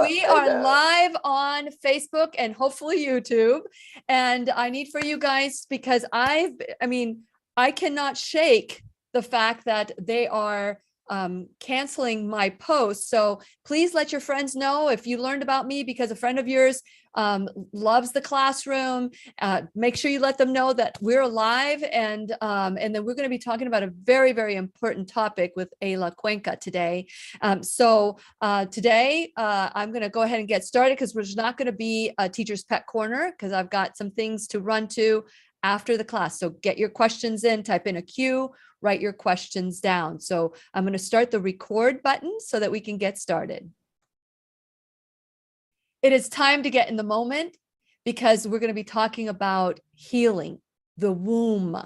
We are live on Facebook and hopefully YouTube. And I need for you guys, because I cannot shake the fact that they are canceling my post. So please let your friends know if you learned about me because a friend of yours loves the classroom. Make sure you let them know that we're alive, and then we're going to be talking about a very, very important topic with Eyla Cuenca today. Today I'm going to go ahead and get started because there's not going to be a teacher's pet corner because I've got some things to run to after the class. So get your questions in, type in a Q, write your questions down. So I'm going to start the record button so that we can get started. It is time to get in the moment because we're going to be talking about healing, the womb.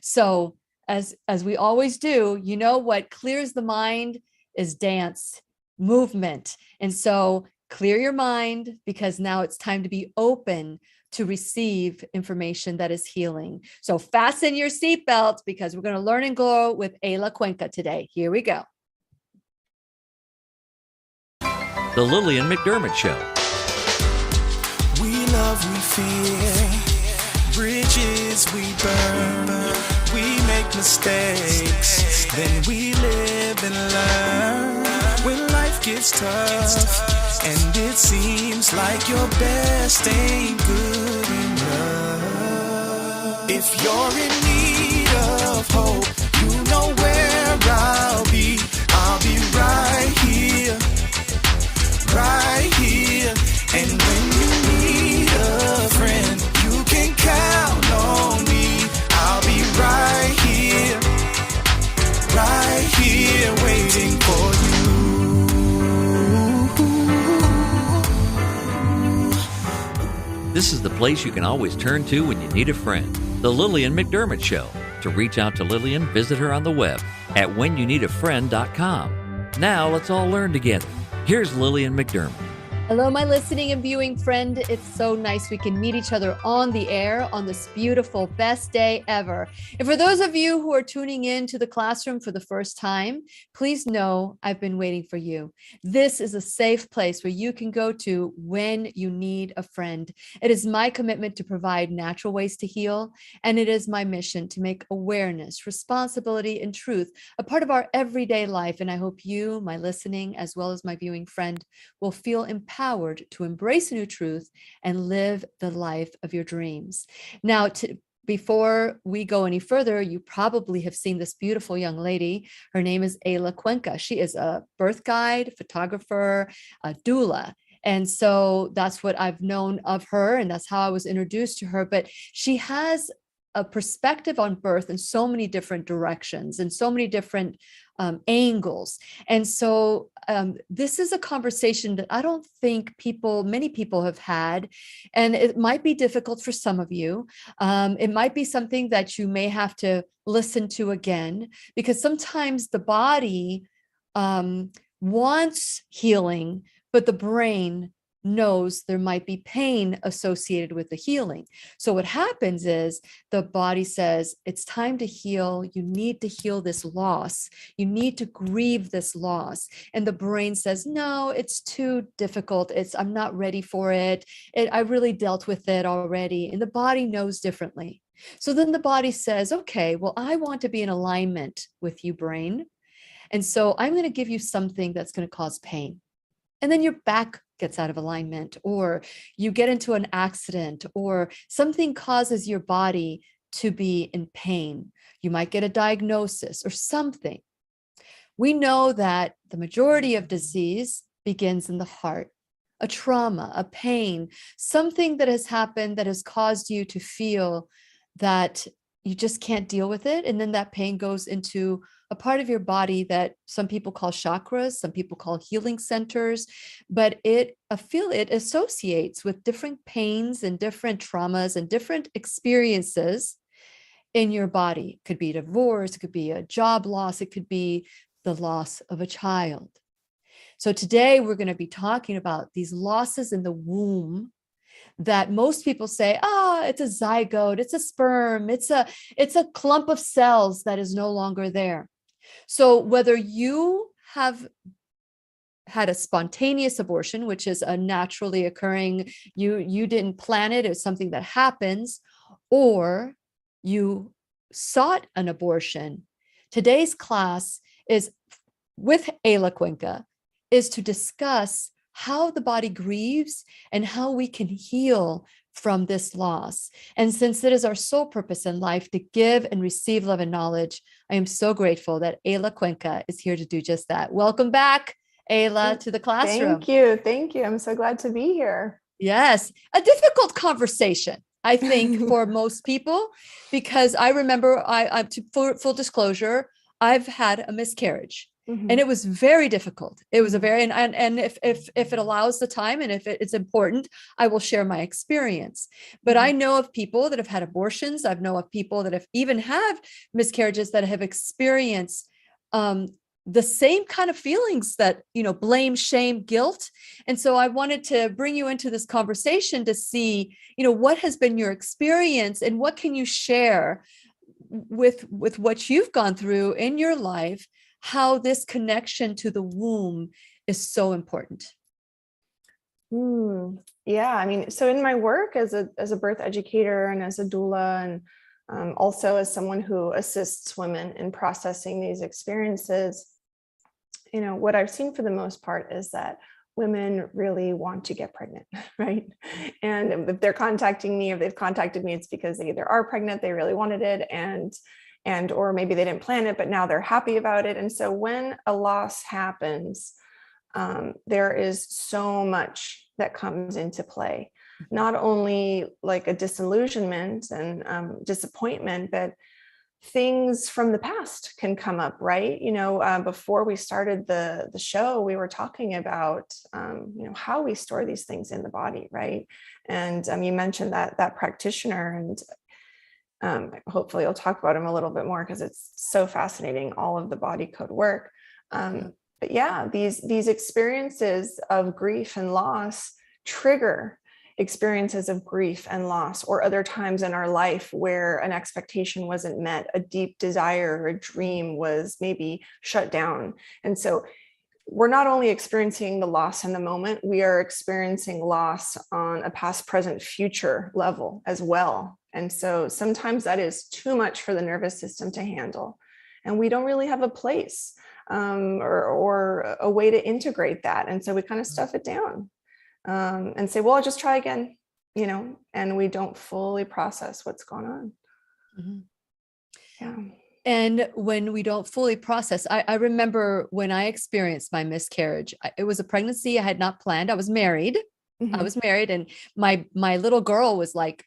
So as we always do, you know, what clears the mind is dance, movement. And so clear your mind because now it's time to be open to receive information that is healing. So fasten your seatbelts because we're going to learn and grow with Eyla Cuenca today. Here we go. The Lillian McDermott Show. We love, we fear, bridges we burn, we make mistakes, then we live and learn. When life gets tough, and it seems like your best ain't good enough. If you're in need of hope, you know where I'll be right here. Right here, and when you need a friend, you can count on me. I'll be right here, waiting for you. This is the place you can always turn to when you need a friend. The Lillian McDermott Show. To reach out to Lillian, visit her on the web at whenyouneedafriend.com. Now let's all learn together. Here's Lillian McDermott. Hello, my listening and viewing friend. It's so nice we can meet each other on the air on this beautiful, best day ever. And for those of you who are tuning in to the classroom for the first time, please know I've been waiting for you. This is a safe place where you can go to when you need a friend. It is my commitment to provide natural ways to heal, and it is my mission to make awareness, responsibility, and truth a part of our everyday life. And I hope you, my listening, as well as my viewing friend, will feel empowered to embrace a new truth and live the life of your dreams. Now, before we go any further, you probably have seen this beautiful young lady. Her name is Eyla Cuenca. She is a birth guide, photographer, a doula. And so that's what I've known of her, and that's how I was introduced to her. But she has a perspective on birth in so many different directions and so many different angles. And so this is a conversation that I don't think many people have had, and it might be difficult for some of you. It might be something that you may have to listen to again, because sometimes the body wants healing, but the brain knows there might be pain associated with the healing. So what happens is the body says, it's time to heal. You need to heal this loss. You need to grieve this loss. And the brain says, no, it's too difficult. I'm not ready for it. I really dealt with it already. And the body knows differently. So then the body says, okay, well, I want to be in alignment with you, brain. And so I'm going to give you something that's going to cause pain. And then your back gets out of alignment, or you get into an accident, or something causes your body to be in pain. You might get a diagnosis or something. We know that the majority of disease begins in the heart, a trauma, a pain, something that has happened that has caused you to feel that you just can't deal with it. And then that pain goes into a part of your body that some people call chakras, some people call healing centers, but it associates with different pains and different traumas and different experiences in your body. It could be divorce, it could be a job loss, it could be the loss of a child. So today we're going to be talking about these losses in the womb that most people say, it's a zygote, it's a sperm, it's a clump of cells that is no longer there. So whether you have had a spontaneous abortion, which is a naturally occurring, you didn't plan it, it's something that happens, or you sought an abortion. Today's class is with Eyla Cuenca is to discuss how the body grieves and how we can heal from this loss. And since it is our sole purpose in life to give and receive love and knowledge, I am so grateful that Eyla Cuenca is here to do just that. Welcome back, Eyla, to the classroom. Thank you. Thank you. I'm so glad to be here. Yes, a difficult conversation, I think, for most people, because I remember, for full disclosure, I've had a miscarriage. Mm-hmm. And it was very difficult. It was a very, and if it allows the time and if it's important, I will share my experience. But I know of people that have had abortions. I know of people that have even have miscarriages that have experienced the same kind of feelings that, blame, shame, guilt. And so I wanted to bring you into this conversation to see, what has been your experience and what can you share with what you've gone through in your life, how this connection to the womb is so important. Yeah, I mean, so in my work as a birth educator and as a doula, and also as someone who assists women in processing these experiences, what I've seen for the most part is that women really want to get pregnant, right? And if they're contacting me, if they've contacted me, it's because they either are pregnant, they really wanted it, and or maybe they didn't plan it, but now they're happy about it. And so when a loss happens, there is so much that comes into play, not only like a disillusionment and disappointment, but things from the past can come up, right? Before we started the show, we were talking about, how we store these things in the body, right? And you mentioned that practitioner, and hopefully you'll talk about him a little bit more because it's so fascinating, all of the body code work. But yeah, these experiences of grief and loss trigger experiences of grief and loss, or other times in our life where an expectation wasn't met, a deep desire or a dream was maybe shut down. And so we're not only experiencing the loss in the moment, we are experiencing loss on a past, present, future level as well. And so sometimes that is too much for the nervous system to handle. And we don't really have a place or a way to integrate that. And so we kind of stuff it down and say, well, I'll just try again, and we don't fully process what's going on. Mm-hmm. Yeah. And when we don't fully process, I remember when I experienced my miscarriage, it was a pregnancy I had not planned. I was married. Mm-hmm. I was married, and my little girl was like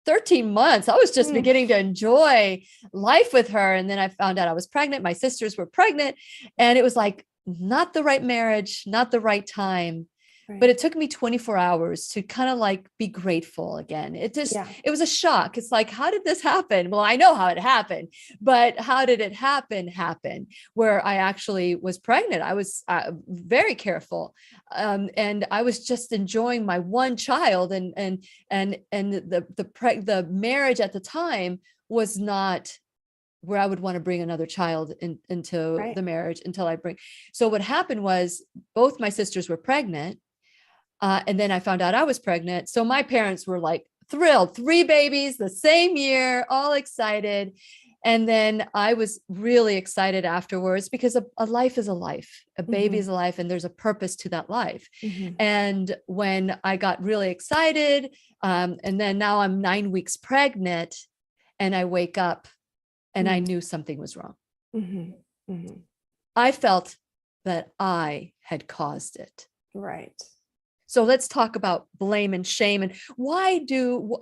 13 months. I was just beginning to enjoy life with her. And then I found out I was pregnant. My sisters were pregnant, and it was like not the right marriage, not the right time. Right. But it took me 24 hours to kind of like be grateful again. It was a shock. It's like, how did this happen? Well, I know how it happened, but how did it happen where I actually was pregnant? I was very careful. And I was just enjoying my one child, and the marriage at the time was not where I would want to bring another child into the marriage until I bring. So what happened was both my sisters were pregnant. And then I found out I was pregnant. So my parents were like thrilled, 3 babies the same year, all excited. And then I was really excited afterwards because a life is a life, a baby is a life, and there's a purpose to that life. And when I got really excited, and then now I'm 9 weeks pregnant, and I wake up and I knew something was wrong. I felt that I had caused it. Right. So let's talk about blame and shame, and why do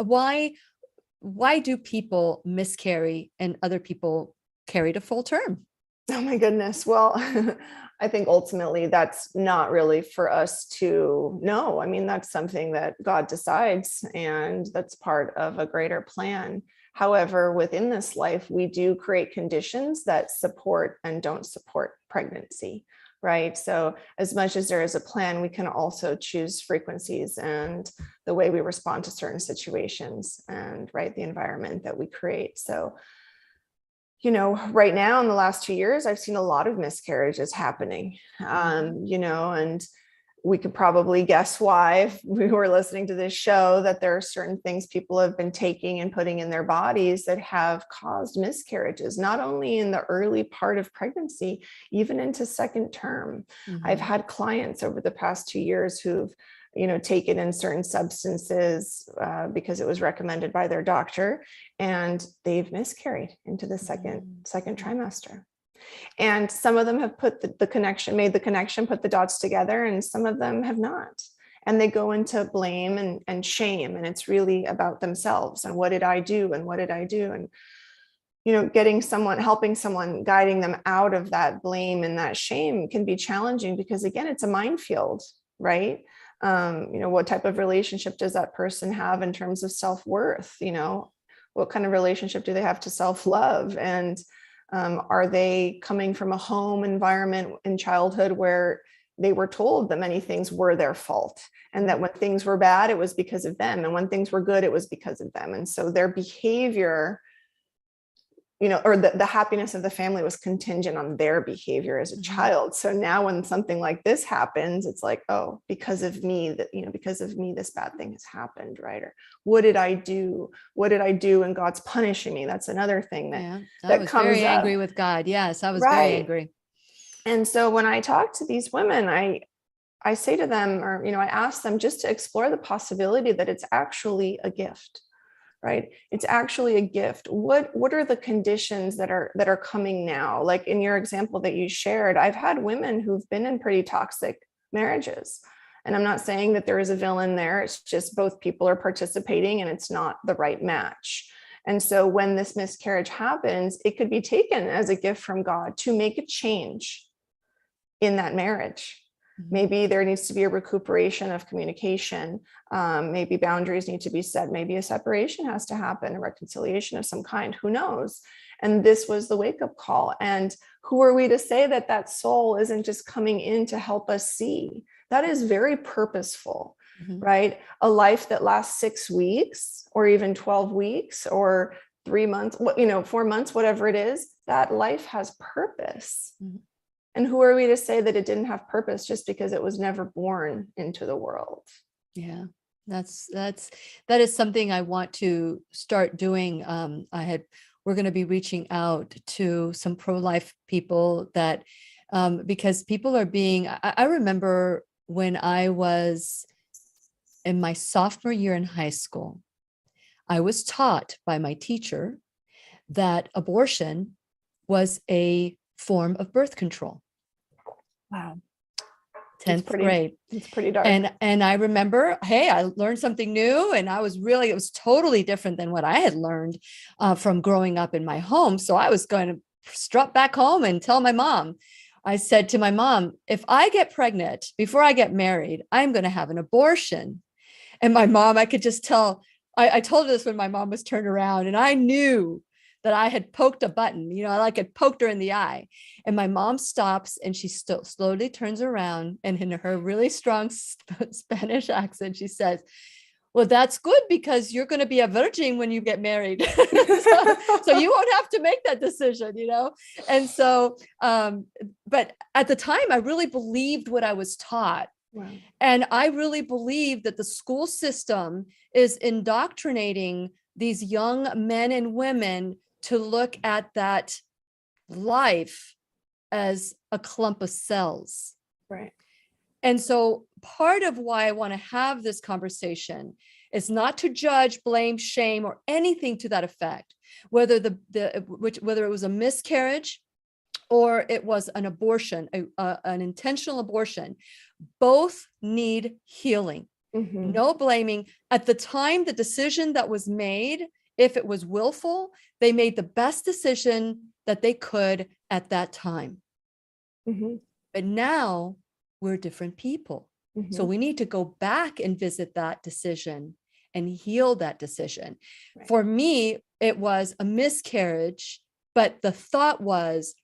people miscarry and other people carry to full term? Oh my goodness. Well, I think ultimately that's not really for us to know. I mean, that's something that God decides, and that's part of a greater plan. However, within this life, we do create conditions that support and don't support pregnancy. Right. So as much as there is a plan, we can also choose frequencies and the way we respond to certain situations and the environment that we create. So right now in the last 2 years, I've seen a lot of miscarriages happening, and we could probably guess why if we were listening to this show, that there are certain things people have been taking and putting in their bodies that have caused miscarriages, not only in the early part of pregnancy, even into second term. I've had clients over the past 2 years who've taken in certain substances because it was recommended by their doctor, and they've miscarried into the second trimester. And some of them have put made the connection, put the dots together, and some of them have not. And they go into blame and shame. And it's really about themselves. And what did I do? And what did I do? And, helping someone, guiding them out of that blame and that shame can be challenging, because again, it's a minefield, right? What type of relationship does that person have in terms of self-worth? What kind of relationship do they have to self-love? And are they coming from a home environment in childhood where they were told that many things were their fault, and that when things were bad, it was because of them, and when things were good, it was because of them? And so their behavior, or the happiness of the family was contingent on their behavior as a child. So now when something like this happens, it's like, oh, because of me, because of me, this bad thing has happened, right? Or what did I do? What did I do? And God's punishing me. That's another thing that was comes very up. angry with God. Yes, I was Right. very angry. And so when I talk to these women, I say to them, or, I ask them just to explore the possibility that it's actually a gift. Right? It's actually a gift. What are the conditions that are coming now? Like in your example that you shared, I've had women who've been in pretty toxic marriages. And I'm not saying that there is a villain there. It's just both people are participating and it's not the right match. And so when this miscarriage happens, it could be taken as a gift from God to make a change in that marriage. Maybe there needs to be a recuperation of communication. Maybe boundaries need to be set. Maybe a separation has to happen, a reconciliation of some kind. Who knows? And this was the wake-up call. And who are we to say that that soul isn't just coming in to help us see? That is very purposeful, right? A life that lasts 6 weeks or even 12 weeks or 3 months, 4 months, whatever it is, that life has purpose. And who are we to say that it didn't have purpose just because it was never born into the world? Yeah, that is something I want to start doing. We're going to be reaching out to some pro-life people that, because people are I remember when I was in my sophomore year in high school, I was taught by my teacher that abortion was a form of birth control. Wow. 10th grade. It's pretty dark. And I remember, hey, I learned something new, and it was totally different than what I had learned from growing up in my home. So I was going to strut back home and tell my mom. I said to my mom, if I get pregnant before I get married, I'm going to have an abortion. And my mom, I could just tell, I told her this when my mom was turned around, and I knew that I had poked a button, I had poked her in the eye. And my mom stops, and she slowly turns around, and in her really strong Spanish accent, she says, well, that's good, because you're going to be a virgin when you get married. so you won't have to make that decision, And so, but at the time, I really believed what I was taught. Wow. And I really believe that the school system is indoctrinating these young men and women to look at that life as a clump of cells. Right. And so part of why I want to have this conversation is not to judge, blame, shame, or anything to that effect, whether whether it was a miscarriage or it was an abortion, an intentional abortion. Both need healing. No blaming. At the time, the decision that was made, if it was willful, they made the best decision that they could at that time. But now we're different people. So we need to go back and visit that decision and heal that decision. Right. For me, it was a miscarriage, but the thought was,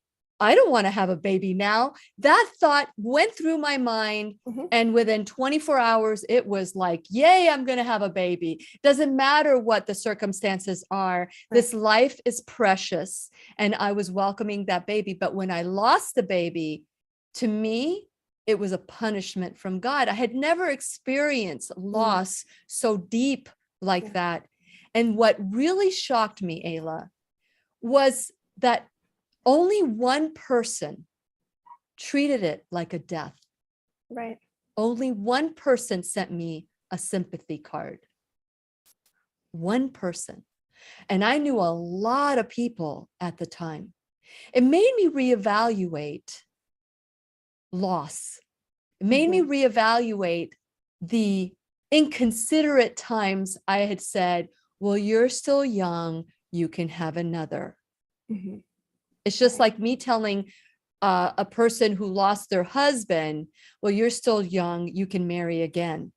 I don't want to have a baby now. That thought went through my mind. And within 24 hours, it was like, yay, I'm going to have a baby. Doesn't matter what the circumstances are. This life is precious. And I was welcoming that baby. But when I lost the baby, to me, it was a punishment from God. I had never experienced loss so deep like that. And what really shocked me, Eyla, was that only one person treated it like a death. Right. Only one person sent me a sympathy card. One person. And I knew a lot of people at the time. It made me reevaluate loss. It made me reevaluate the inconsiderate times I had said, well, you're still young, you can have another. It's just like me telling a person who lost their husband, well, you're still young, you can marry again.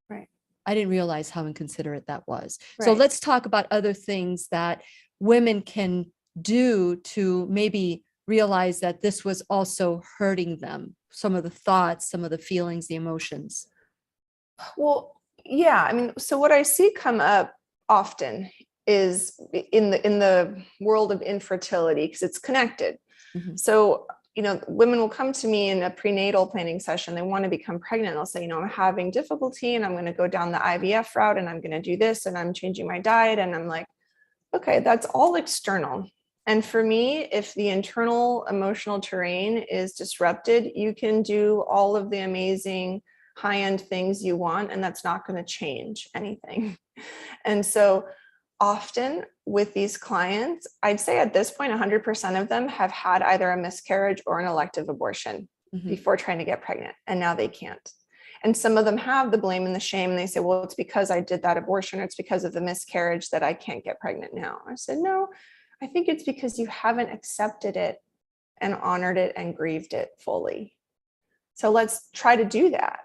Right. I didn't realize how inconsiderate that was. So let's talk about other things that women can do to maybe realize that this was also hurting them. Some of the thoughts, some of the feelings, the emotions. Well, yeah. I mean, so what I see come up often is in the world of infertility, because it's connected. So, women will come to me in a prenatal planning session. They want to become pregnant. They'll say, I'm having difficulty and I'm going to go down the IVF route and I'm going to do this and I'm changing my diet. And I'm like, okay, that's all external. And for me, if the internal emotional terrain is disrupted, you can do all of the amazing high-end things you want, and that's not going to change anything. And so often with these clients, I'd say at this point, 100% of them have had either a miscarriage or an elective abortion before trying to get pregnant, and now they can't. And some of them have the blame and the shame, and they say, well, it's because I did that abortion, or it's because of the miscarriage that I can't get pregnant now. I said, no, I think it's because you haven't accepted it and honored it and grieved it fully. So let's try to do that,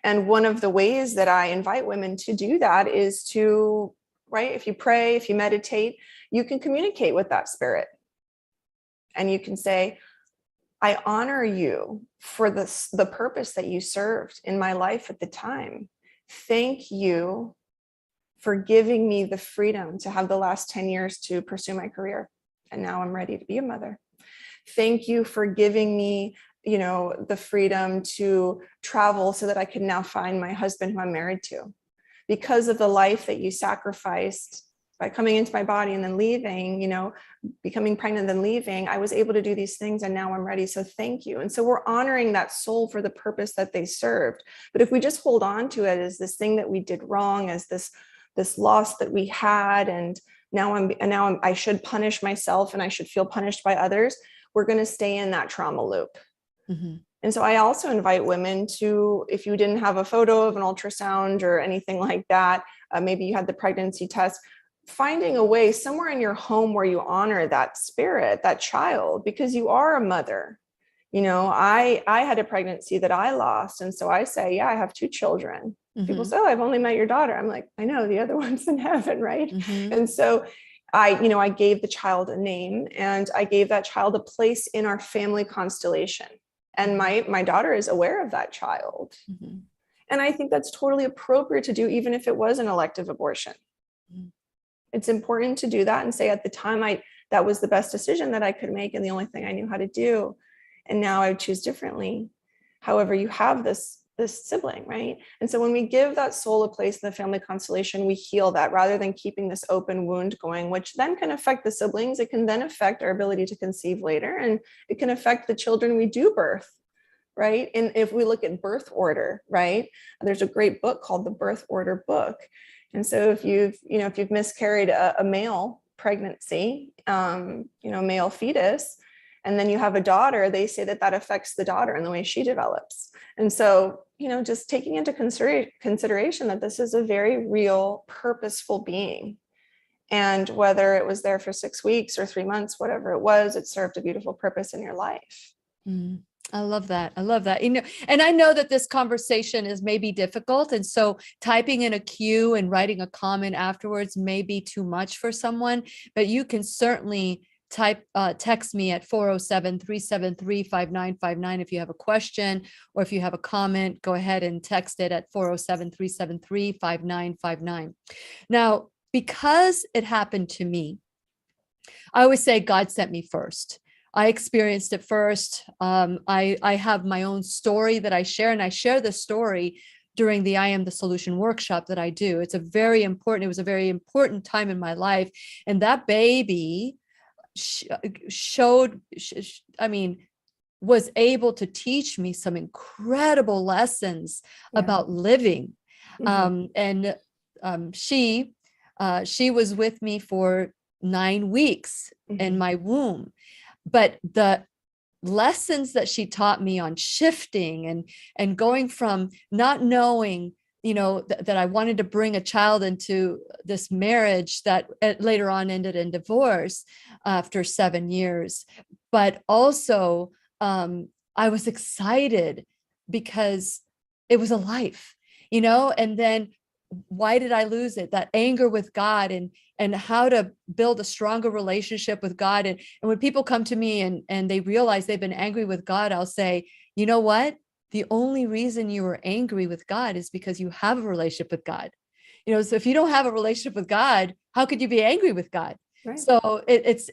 And one of the ways that I invite women to do that is to, if you pray, if you meditate, you can communicate with that spirit. And you can say, I honor you for the purpose that you served in my life at the time. Thank you for giving me the freedom to have the last 10 years to pursue my career. And now I'm ready to be a mother. Thank you for giving me, the freedom to travel so that I can now find my husband who I'm married to. Because of the life that you sacrificed by coming into my body and then leaving, becoming pregnant and then leaving, I was able to do these things and now I'm ready. So thank you. And so we're honoring that soul for the purpose that they served. But if we just hold on to it as this thing that we did wrong, as this loss that we had, and now I should punish myself and I should feel punished by others, we're going to stay in that trauma loop. And so I also invite women to, if you didn't have a photo of an ultrasound or anything like that, maybe you had the pregnancy test, finding a way somewhere in your home where you honor that spirit, that child, because you are a mother. I had a pregnancy that I lost. And so I say, yeah, I have 2 children. People say, oh, I've only met your daughter. I'm like, I know, the other one's in heaven, right? And so I gave the child a name, and I gave that child a place in our family constellation. And my daughter is aware of that child. And I think that's totally appropriate to do, even if it was an elective abortion. It's important to do that and say, at the time, that was the best decision that I could make and the only thing I knew how to do. And now I choose differently. However, you have this sibling, right? And so when we give that soul a place in the family constellation, we heal that rather than keeping this open wound going, which then can affect the siblings. It can then affect our ability to conceive later, and it can affect the children we do birth, right? And if we look at birth order, right, there's a great book called The Birth Order Book. And so if you've miscarried a male pregnancy, male fetus, and then you have a daughter, they say that affects the daughter and the way she develops. And so, just taking into consideration that this is a very real, purposeful being. And whether it was there for 6 weeks or 3 months, whatever it was, it served a beautiful purpose in your life. I love that. And I know that this conversation is maybe difficult. And so typing in a Q and writing a comment afterwards may be too much for someone, but you can certainly text me at 407-373-5959 if you have a question, or if you have a comment, go ahead and text it at 407-373-5959. Now, because it happened to me, I always say God sent me first. I experienced it first. I have my own story that I share, and I share the story during the I Am the Solution workshop that I do. It was a very important time in my life. And that baby was able to teach me some incredible lessons about living. She was with me for 9 weeks in my womb, but the lessons that she taught me on shifting and going from not knowing, that I wanted to bring a child into this marriage that later on ended in divorce after 7 years. But also I was excited because it was a life, and then why did I lose it? That anger with God and how to build a stronger relationship with God. And when people come to me and they realize they've been angry with God, I'll say, you know what? The only reason you were angry with God is because you have a relationship with God. So if you don't have a relationship with God, how could you be angry with God? Right. So it's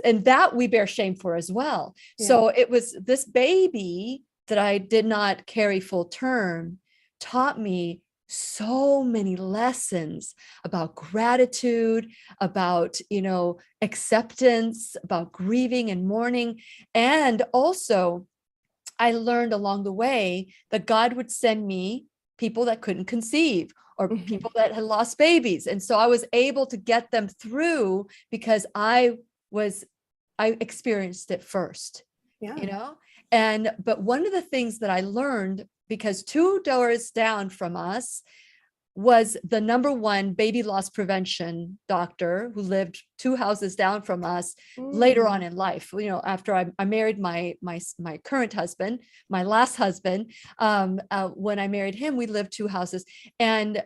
and that we bear shame for as well. Yeah. So it was this baby that I did not carry full term taught me so many lessons about gratitude, about, acceptance, about grieving and mourning. And also I learned along the way that God would send me people that couldn't conceive or people that had lost babies. And so I was able to get them through because I experienced it first, but one of the things that I learned, because 2 doors down from us was the number one baby loss prevention doctor who lived 2 houses down from us later on in life. After I married my current husband, my last husband, when I married him, we lived 2 houses. And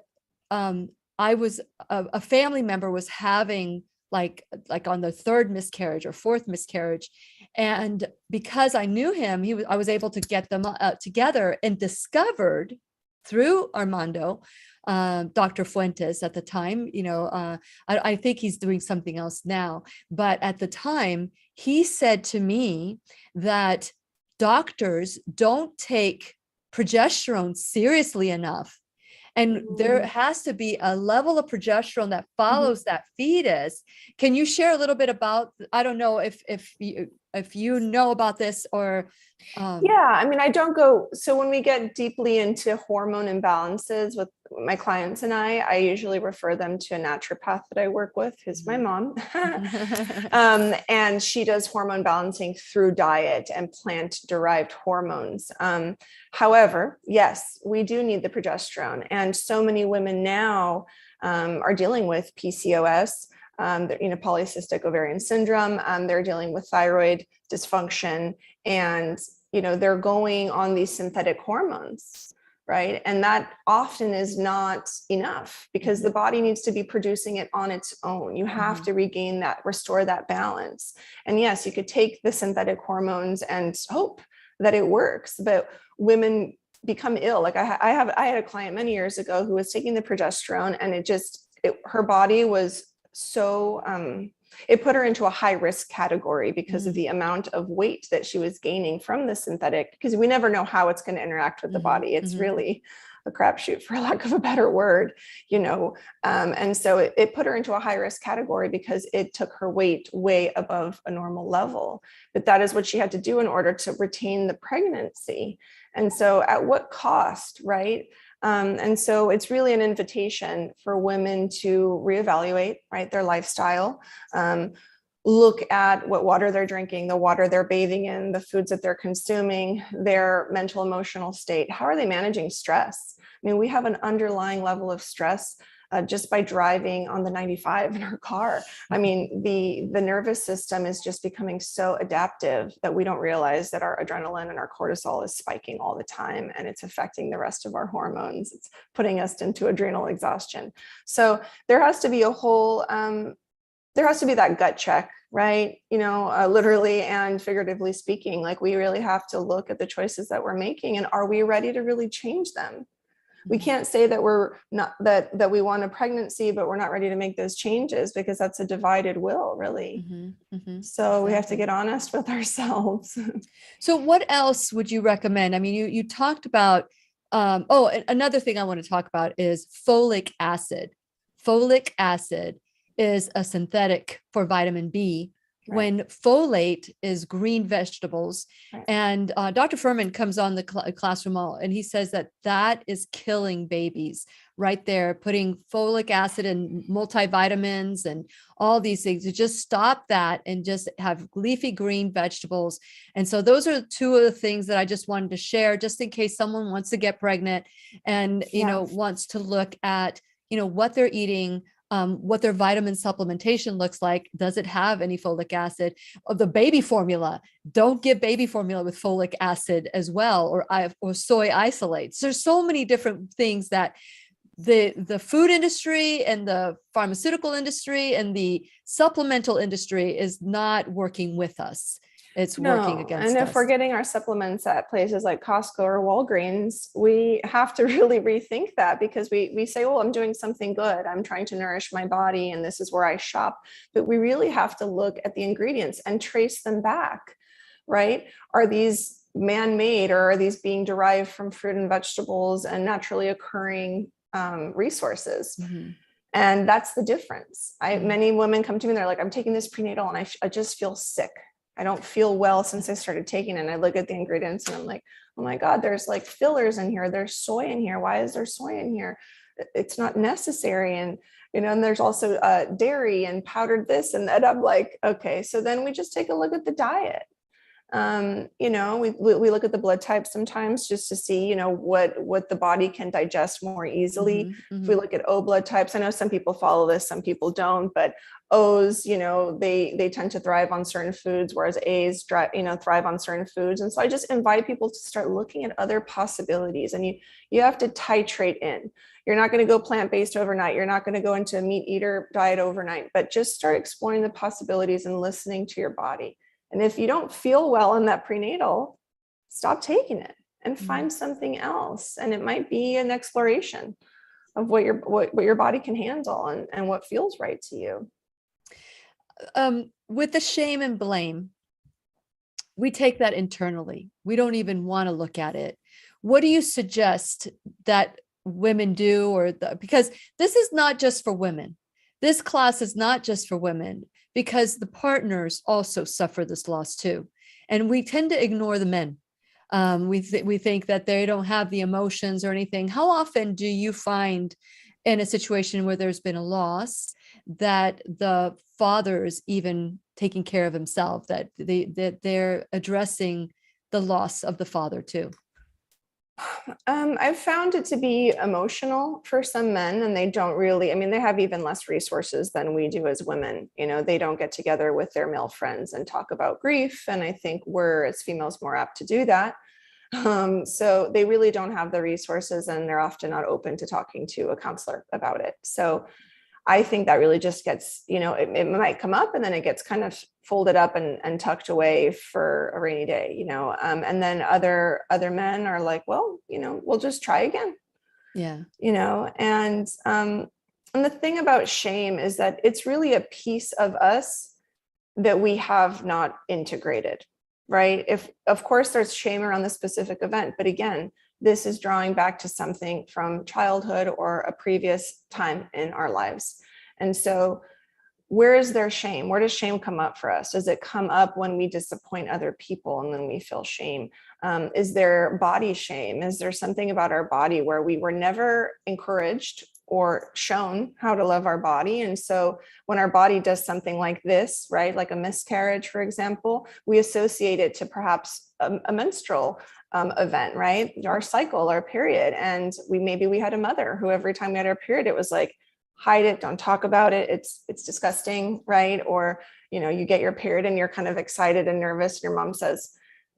I was a family member was having like on the 3rd miscarriage or 4th miscarriage. And because I knew him, I was able to get them together and discovered through Armando, Dr. Fuentes at the time, I think he's doing something else now, but at the time he said to me that doctors don't take progesterone seriously enough. And there has to be a level of progesterone that follows that fetus. Can you share a little bit about, I don't know if you know about this or. I don't go. So when we get deeply into hormone imbalances with my clients and I usually refer them to a naturopath that I work with, who's my mom. And she does hormone balancing through diet and plant-derived hormones. However, yes, we do need the progesterone. And so many women now are dealing with PCOS, polycystic ovarian syndrome. They're dealing with thyroid dysfunction, and they're going on these synthetic hormones, right? And that often is not enough because the body needs to be producing it on its own. You have to regain that, restore that balance. And yes, you could take the synthetic hormones and hope that it works, but women become ill. Like I had a client many years ago who was taking the progesterone, and her body was so, it put her into a high risk category because of the amount of weight that she was gaining from the synthetic, because we never know how it's going to interact with the body. It's really a crapshoot, for lack of a better word, and so it put her into a high risk category because it took her weight way above a normal level. But that is what she had to do in order to retain the pregnancy. And so at what cost, right? And so it's really an invitation for women to reevaluate, right, their lifestyle, look at what water they're drinking, the water they're bathing in, the foods that they're consuming, their mental, emotional state. How are they managing stress? I mean, we have an underlying level of stress just by driving on the 95 in our car. I mean, the nervous system is just becoming so adaptive that we don't realize that our adrenaline and our cortisol is spiking all the time, and it's affecting the rest of our hormones. It's putting us into adrenal exhaustion. So there has to be a whole there has to be that gut check, right? Literally and figuratively speaking, like we really have to look at the choices that we're making, and are we ready to really change them? We can't say that we're not, that we want a pregnancy, but we're not ready to make those changes, because that's a divided will, really. So we have to get honest with ourselves. So what else would you recommend? I mean, you talked about, another thing I want to talk about is folic acid. Folic acid is a synthetic for vitamin B. Right. When folate is green vegetables. Right. And Dr. Furman comes on the classroom and he says that is killing babies right there, putting folic acid and multivitamins and all these things to just stop that and just have leafy green vegetables. And so those are two of the things that I just wanted to share, just in case someone wants to get pregnant and, wants to look at, what they're eating, what their vitamin supplementation looks like. Does it have any folic acid? The baby formula, don't give baby formula with folic acid as well, or soy isolates. There's so many different things that the food industry and the pharmaceutical industry and the supplemental industry is not working with us. It's working against us. And if we're getting our supplements at places like Costco or Walgreens, we have to really rethink that, because we say, well, I'm doing something good. I'm trying to nourish my body, and this is where I shop. But we really have to look at the ingredients and trace them back, right? Are these man-made, or are these being derived from fruit and vegetables and naturally occurring resources? And that's the difference. Many women come to me and they're like, I'm taking this prenatal and I just feel sick. I don't feel well since I started taking it. And I look at the ingredients and I'm like, oh my God, there's like fillers in here. There's soy in here. Why is there soy in here? It's not necessary. And, and there's also dairy and powdered this and that. I'm like, okay. So then we just take a look at the diet. We look at the blood type sometimes just to see, what the body can digest more easily. If we look at O blood types, I know some people follow this, some people don't, but O's, they tend to thrive on certain foods, whereas A's, thrive on certain foods. And so I just invite people to start looking at other possibilities, and you have to titrate in. You're not going to go plant-based overnight. You're not going to go into a meat eater diet overnight, but just start exploring the possibilities and listening to your body. And if you don't feel well in that prenatal, stop taking it and find something else. And it might be an exploration of what your body can handle and what feels right to you. With the shame and blame, we take that internally. We don't even want to look at it. What do you suggest that women do, because this is not just for women. This class is not just for women, because the partners also suffer this loss too. And we tend to ignore the men. We think that they don't have the emotions or anything. How often do you find in a situation where there's been a loss that the father is even taking care of himself, that they're addressing the loss of the father too? I've found it to be emotional for some men, and they don't really, they have even less resources than we do as women. They don't get together with their male friends and talk about grief. And I think we're, as females, more apt to do that. So they really don't have the resources, and they're often not open to talking to a counselor about it. So I think that really just gets, it might come up and then it gets kind of folded up and tucked away for a rainy day, and then other men are like, well, we'll just try again. Yeah. And the thing about shame is that it's really a piece of us that we have not integrated, right? Of course there's shame around the specific event, but again, this is drawing back to something from childhood or a previous time in our lives. And so where is there shame? Where does shame come up for us? Does it come up when we disappoint other people and then we feel shame? Is there body shame? Is there something about our body where we were never encouraged or shown how to love our body? And so when our body does something like this, right, like a miscarriage, for example, we associate it to perhaps a menstrual event, right? Our cycle, our period. And we had a mother who every time we had our period, it was like, hide it, don't talk about it. It's disgusting, right? Or, you get your period and you're kind of excited and nervous. Your mom says,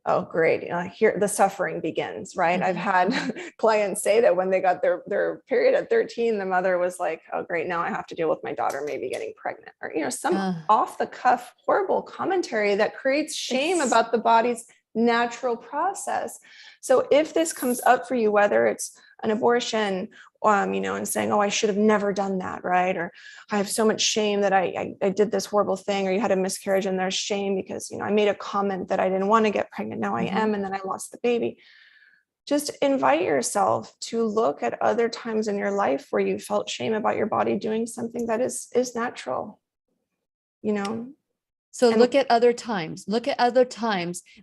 oh, great. Here the suffering begins, right? I've had clients say that when they got their period at 13, the mother was like, oh, great. Now I have to deal with my daughter maybe getting pregnant, or, some off the cuff, horrible commentary that creates shame about the body's natural process. So if this comes up for you, whether it's an abortion, and saying, oh, I should have never done that, right? Or I have so much shame that I did this horrible thing, or you had a miscarriage and there's shame because, I made a comment that I didn't want to get pregnant. Now I am, and then I lost the baby. Just invite yourself to look at other times in your life where you felt shame about your body doing something that is natural, So look at other times,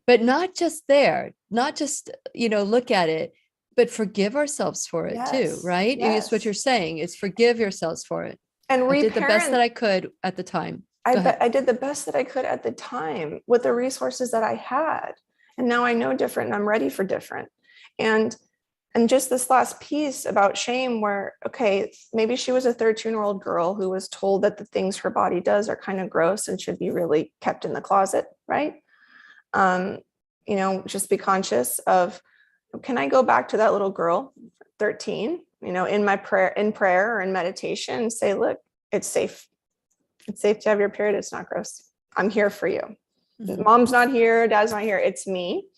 but not just there, not just, look at it, but forgive ourselves for it too, right? Yes. It's what you're saying is forgive yourselves for it. And I did the best that I could at the time. I did the best that I could at the time with the resources that I had. And now I know different and I'm ready for different. And just this last piece about shame where, okay, maybe she was a 13-year-old girl who was told that the things her body does are kind of gross and should be really kept in the closet, right? Just be conscious of, can I go back to that little girl, 13, in prayer or in meditation and say, look, it's safe. It's safe to have your period. It's not gross. I'm here for you. Mm-hmm. Mom's not here. Dad's not here. It's me.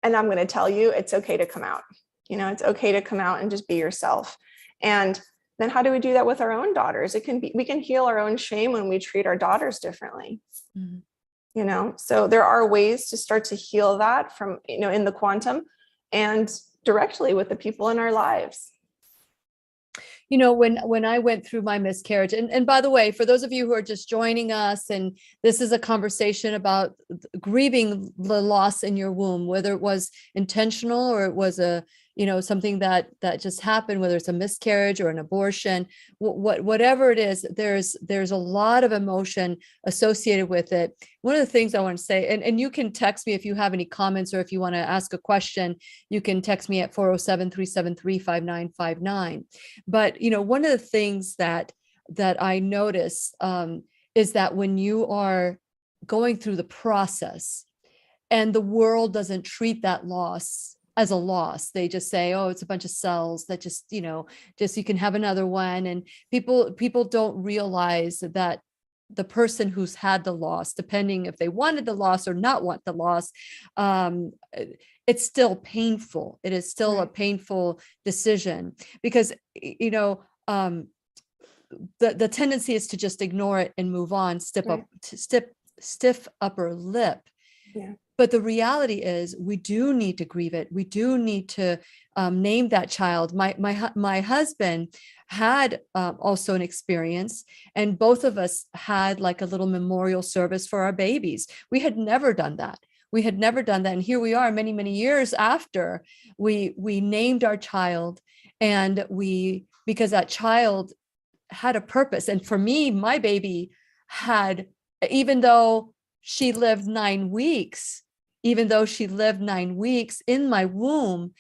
And I'm going to tell you, it's okay to come out. It's okay to come out and just be yourself. And then how do we do that with our own daughters? We can heal our own shame when we treat our daughters differently. Mm-hmm. So there are ways to start to heal that from, in the quantum and directly with the people in our lives. When I went through my miscarriage, and by the way, for those of you who are just joining us, and this is a conversation about grieving the loss in your womb, whether it was intentional or it was something that just happened, whether it's a miscarriage or an abortion, whatever it is, there's a lot of emotion associated with it. One of the things I want to say, and you can text me if you have any comments, or if you want to ask a question, you can text me at 407-373-5959. But, one of the things that I notice is that when you are going through the process and the world doesn't treat that loss as a loss, they just say, oh, it's a bunch of cells that just you can have another one. And people don't realize that the person who's had the loss, depending if they wanted the loss or not want the loss, it's still painful. It is still a painful decision, because, the tendency is to just ignore it and move on, stiff upper lip. Yeah. But the reality is we do need to grieve it. We do need to name that child. My husband had also an experience, and both of us had like a little memorial service for our babies. We had never done that. And here we are many, many years after we named our child, and because that child had a purpose. And for me, my baby had, even though she lived 9 weeks in my womb,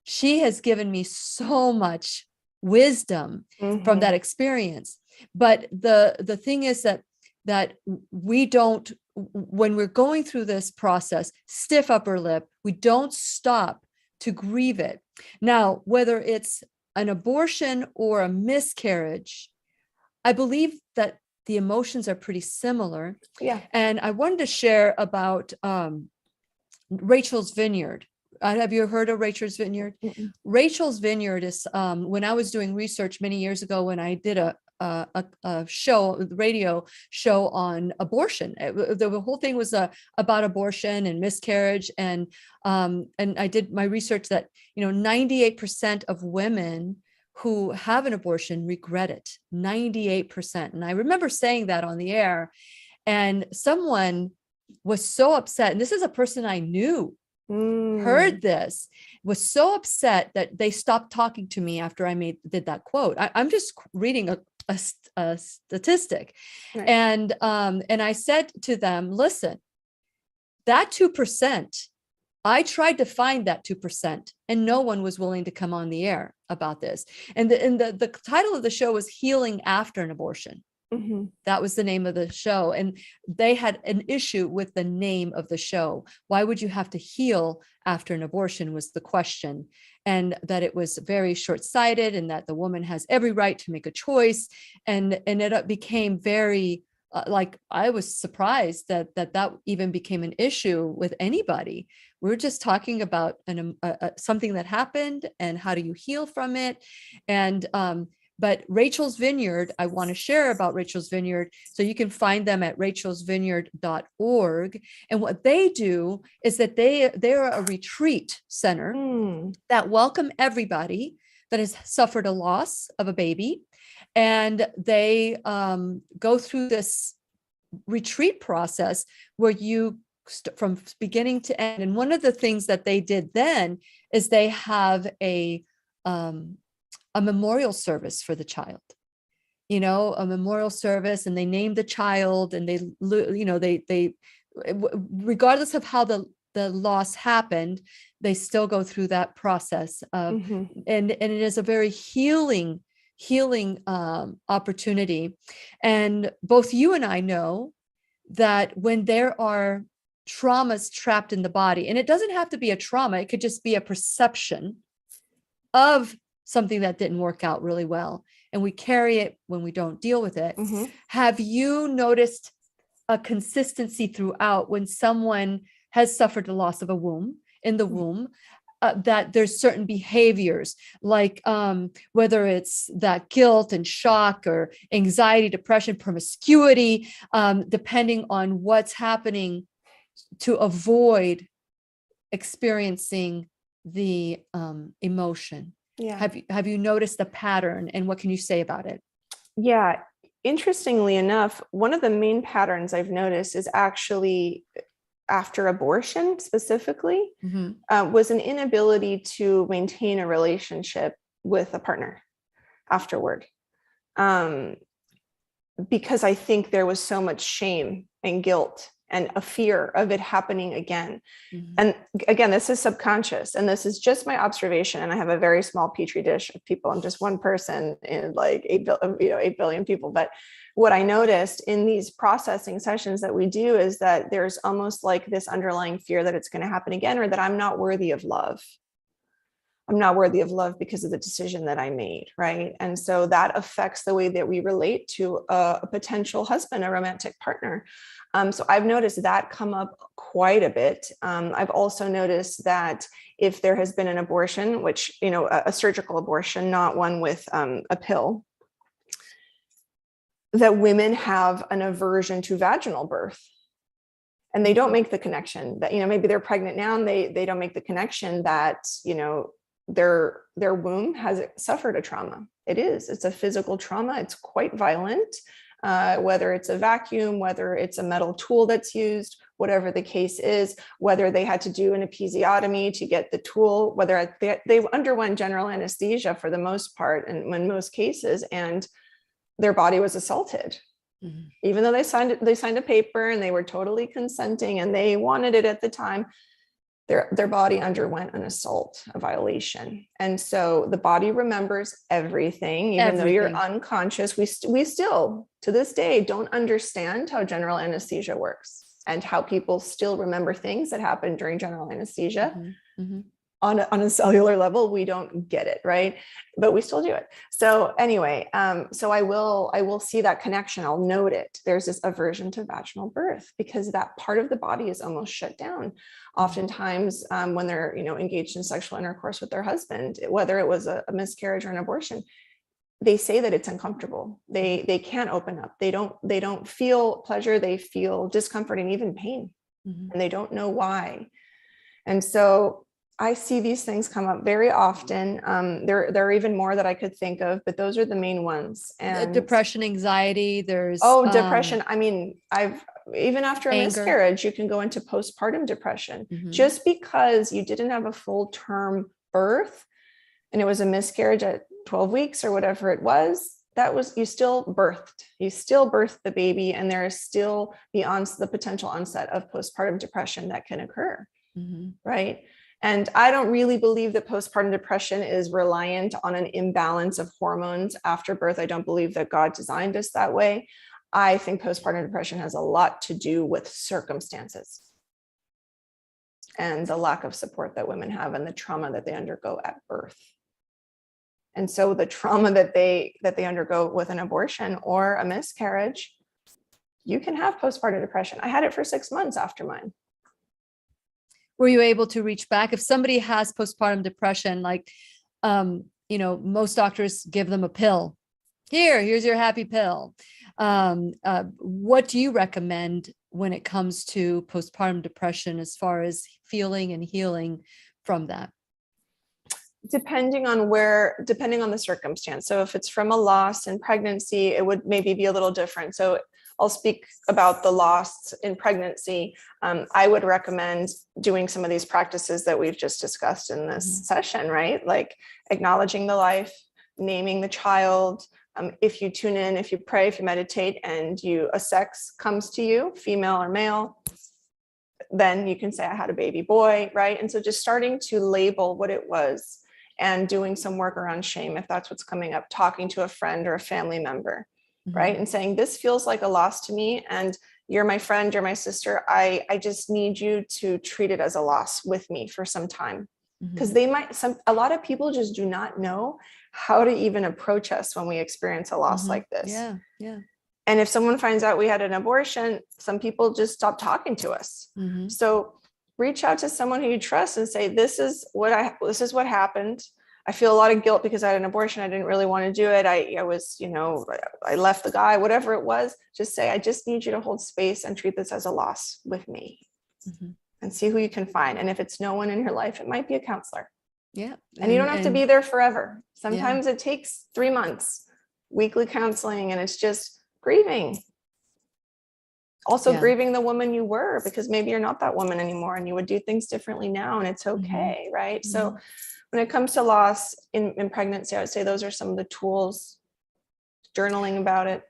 she has given me so much wisdom from that experience. But the thing is that we don't, when we're going through this process, stiff upper lip, we don't stop to grieve it. Now, whether it's an abortion or a miscarriage, I believe that the emotions are pretty similar. Yeah. And I wanted to share about Rachel's Vineyard. Have you heard of Rachel's Vineyard? Mm-mm. Rachel's Vineyard is, when I was doing research many years ago, when I did a radio show on abortion. The whole thing was about abortion and miscarriage. And I did my research that, 98% of women who have an abortion regret it, 98%. And I remember saying that on the air, and someone was so upset. And this is a person I knew, heard this, was so upset that they stopped talking to me after I did that quote. I'm just reading a statistic. Right. And I said to them, listen, that 2%, I tried to find that 2%, and no one was willing to come on the air about this. And the title of the show was Healing After an Abortion. Mhm. That was the name of the show. And they had an issue with the name of the show. Why would you have to heal after an abortion was the question. And that it was very short-sighted, and that the woman has every right to make a choice. And it became very, like, I was surprised that even became an issue with anybody. We're just talking about something that happened, and how do you heal from it? And but Rachel's Vineyard, I want to share about Rachel's Vineyard. So you can find them at rachelsvineyard.org. And what they do is that they're a retreat center that welcome everybody that has suffered a loss of a baby. And they go through this retreat process where you from beginning to end. And one of the things that they did then is they have a memorial service for the child, a memorial service, and they named the child, and they regardless of how the loss happened, they still go through that process of, and it is a very healing opportunity. And both you and I know that when there are traumas trapped in the body, and it doesn't have to be a trauma, it could just be a perception of something that didn't work out really well, and we carry it when we don't deal with it. Have you noticed a consistency throughout when someone has suffered the loss of a womb in the womb, that there's certain behaviors, like whether it's that guilt and shock, or anxiety, depression, promiscuity, depending on what's happening, to avoid experiencing the emotion? Yeah. Have you noticed the pattern, and what can you say about it? Yeah. Interestingly enough, one of the main patterns I've noticed is actually after abortion specifically, was an inability to maintain a relationship with a partner afterward. Because I think there was so much shame and guilt and a fear of it happening again. And again, this is subconscious, and this is just my observation. And I have a very small petri dish of people. I'm just one person in like 8 billion people. But what I noticed in these processing sessions that we do is that there's almost like this underlying fear that it's going to happen again, or that I'm not worthy of love. I'm not worthy of love because of the decision that I made, right? And so that affects the way that we relate to a potential husband, a romantic partner. So I've noticed that come up quite a bit. I've also noticed that if there has been an abortion, which, a surgical abortion, not one with a pill, that women have an aversion to vaginal birth. And they don't make the connection that, maybe they're pregnant now, and they don't make the connection that, their womb has suffered a trauma. It's a physical trauma. It's quite violent, whether it's a vacuum, whether it's a metal tool that's used, whatever the case is, whether they had to do an episiotomy to get the tool, whether they underwent general anesthesia for the most part, and in most cases, and their body was assaulted. Even though they signed a paper and they were totally consenting and they wanted it at the time, their body underwent an assault, a violation. And so the body remembers everything, even though you're unconscious. We still, to this day, don't understand how general anesthesia works and how people still remember things that happened during general anesthesia. On a cellular level, we don't get it, right? But we still do it. So anyway, so I will see that connection. I'll note it. There's this aversion to vaginal birth because that part of the body is almost shut down. Oftentimes, when they're engaged in sexual intercourse with their husband, whether it was a miscarriage or an abortion, they say that it's uncomfortable. They can't open up. They don't feel pleasure. They feel discomfort and even pain, and they don't know why. And so I see these things come up very often. There are even more that I could think of, but those are the main ones. And depression, anxiety, there's depression. I mean, even after a miscarriage, you can go into postpartum depression. Just because you didn't have a full term birth and it was a miscarriage at 12 weeks or whatever it was, you still birthed the baby, and there is still the potential onset of postpartum depression that can occur. Right. And I don't really believe that postpartum depression is reliant on an imbalance of hormones after birth. I don't believe that God designed us that way. I think postpartum depression has a lot to do with circumstances and the lack of support that women have and the trauma that they undergo at birth. And so the trauma that they undergo with an abortion or a miscarriage, you can have postpartum depression. I had it for 6 months after mine. Were you able to reach back? If somebody has postpartum depression, like, most doctors give them a pill. Here's your happy pill. What do you recommend when it comes to postpartum depression as far as feeling and healing from that? Depending on the circumstance. So if it's from a loss in pregnancy, it would maybe be a little different. So I'll speak about the loss in pregnancy. I would recommend doing some of these practices that we've just discussed in this session, right? Like acknowledging the life, naming the child. If you tune in, if you pray, if you meditate, and a sex comes to you, female or male, then you can say, I had a baby boy, right? And so just starting to label what it was and doing some work around shame, if that's what's coming up, talking to a friend or a family member, right? And saying, this feels like a loss to me, and you're my friend, you're my sister. I just need you to treat it as a loss with me for some time. Because a lot of people just do not know how to even approach us when we experience a loss like this. Yeah. And if someone finds out we had an abortion, some people just stop talking to us. So reach out to someone who you trust and say, this is what happened. I feel a lot of guilt because I had an abortion. I didn't really want to do it. I was, I left the guy, whatever it was. Just say, I just need you to hold space and treat this as a loss with me. And see who you can find. And if it's no one in your life, it might be a counselor. Yeah. And you don't have to be there forever. Sometimes it takes 3 months, weekly counseling, and it's just grieving. Also grieving the woman you were, because maybe you're not that woman anymore and you would do things differently now, and it's okay, right? So when it comes to loss in pregnancy, I would say those are some of the tools, journaling about it.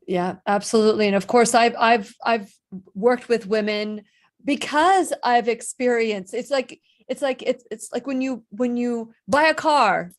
Yeah, absolutely. And of course, I've worked with women because I've experienced, it's like when you buy a car,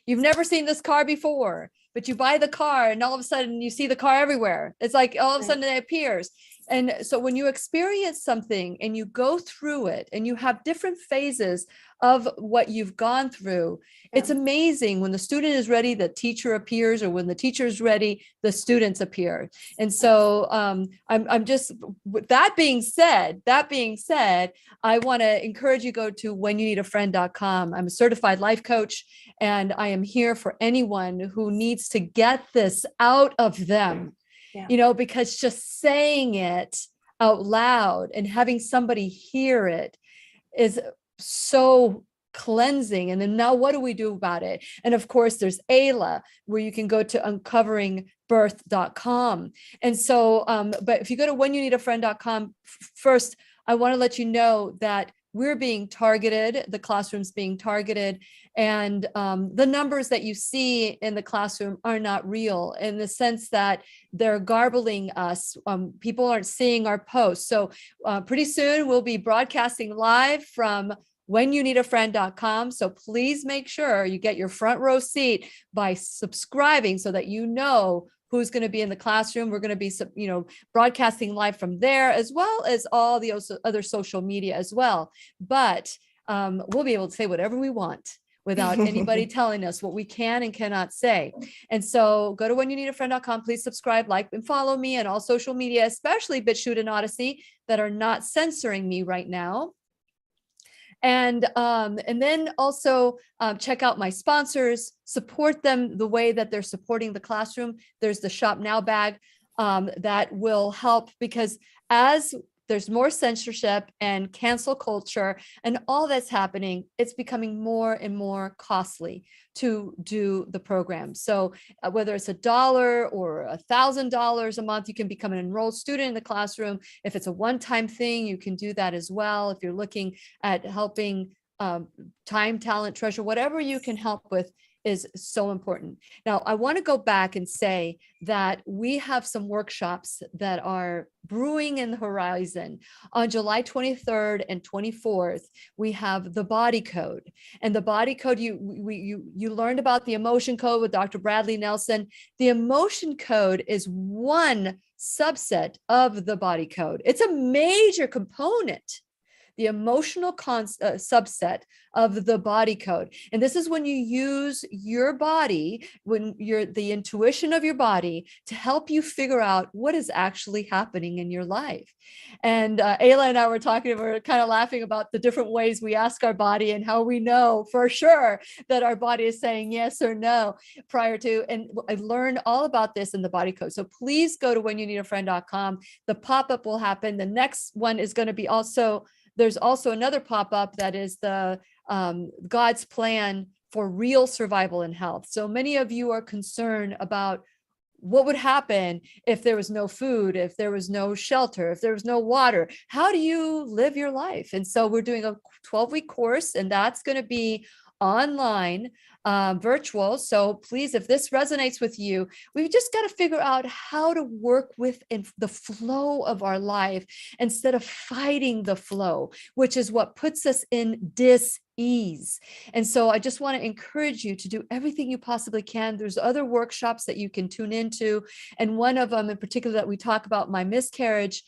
you've never seen this car before, but you buy the car and all of a sudden you see the car everywhere. It's like all of a sudden it appears. And so when you experience something and you go through it and you have different phases of what you've gone through, it's amazing. When the student is ready, the teacher appears, or when the teacher is ready, the students appear. And so I'm just, with that being said, I want to encourage you to go to whenyouneedafriend.com. I'm a certified life coach, and I am here for anyone who needs to get this out of them. Because just saying it out loud and having somebody hear it is so cleansing. And then now what do we do about it? And of course, there's Eyla, where you can go to uncoveringbirth.com. And so, but if you go to whenyouneedafriend.com, first, I want to let you know that we're being targeted, the classroom's being targeted, and the numbers that you see in the classroom are not real, in the sense that they're garbling us. People aren't seeing our posts. So pretty soon we'll be broadcasting live from whenyouneedafriend.com. So please make sure you get your front row seat by subscribing so that you know who's going to be in the classroom. We're going to be, broadcasting live from there, as well as all the other social media as well. But we'll be able to say whatever we want without anybody telling us what we can and cannot say. And so go to whenyouneedafriend.com. Please subscribe, like, and follow me on all social media, especially BitChute and Odyssey, that are not censoring me right now. And then also check out my sponsors, support them the way that they're supporting the classroom. There's the Shop Now bag that will help, because as there's more censorship and cancel culture and all that's happening, it's becoming more and more costly to do the program. So whether it's $1 or $1,000 a month, you can become an enrolled student in the classroom. If it's a one-time thing, you can do that as well. If you're looking at helping time, talent, treasure, whatever you can help with, is so important. Now, I want to go back and say that we have some workshops that are brewing in the horizon. On July 23rd and 24th, we have the body code. And the body code, you learned about the emotion code with Dr. Bradley Nelson. The emotion code is one subset of the body code. It's a major component, the emotional subset of the body code. And this is when you use your body, when you're the intuition of your body to help you figure out what is actually happening in your life. And Eyla and I were talking, we were kind of laughing about the different ways we ask our body and how we know for sure that our body is saying yes or no prior to. And I learned all about this in the body code. So please go to whenyouneedafriend.com. The pop-up will happen. The next one is going to be there's also another pop-up that is the God's plan for real survival and health. So many of you are concerned about what would happen if there was no food, if there was no shelter, if there was no water. How do you live your life? And so we're doing a 12-week course, and that's going to be online, virtual. So please, if this resonates with you, we've just got to figure out how to work within the flow of our life instead of fighting the flow, which is what puts us in dis-ease. And so I just want to encourage you to do everything you possibly can. There's other workshops that you can tune into. And one of them in particular that we talk about my miscarriage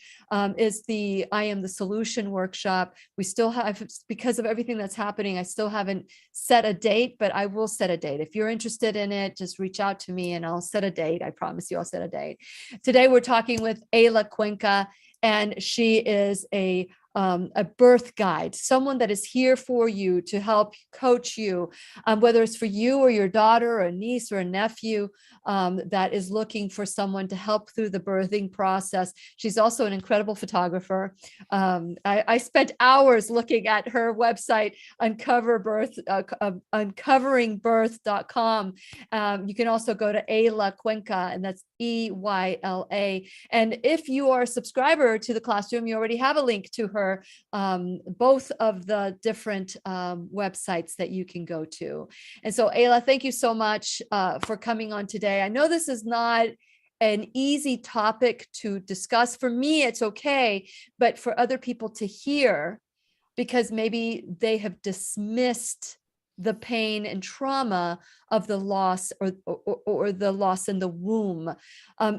is the I Am the Solution workshop. We still have, because of everything that's happening, I still haven't set a date, but I will set a date. If you're interested in it, just reach out to me and I'll set a date. I promise you I'll set a date. Today, we're talking with Eyla Cuenca, and she is a birth guide, someone that is here for you to help coach you, whether it's for you or your daughter or a niece or a nephew that is looking for someone to help through the birthing process. She's also an incredible photographer. I spent hours looking at her website, uncoveringbirth.com. You can also go to Eyla Cuenca, and that's EYLA. And if you are a subscriber to the classroom, you already have a link to her, both of the different websites that you can go to. And so, Eyla, thank you so much for coming on today. I know this is not an easy topic to discuss. For me, it's okay, but for other people to hear, because maybe they have dismissed the pain and trauma of the loss or the loss in the womb.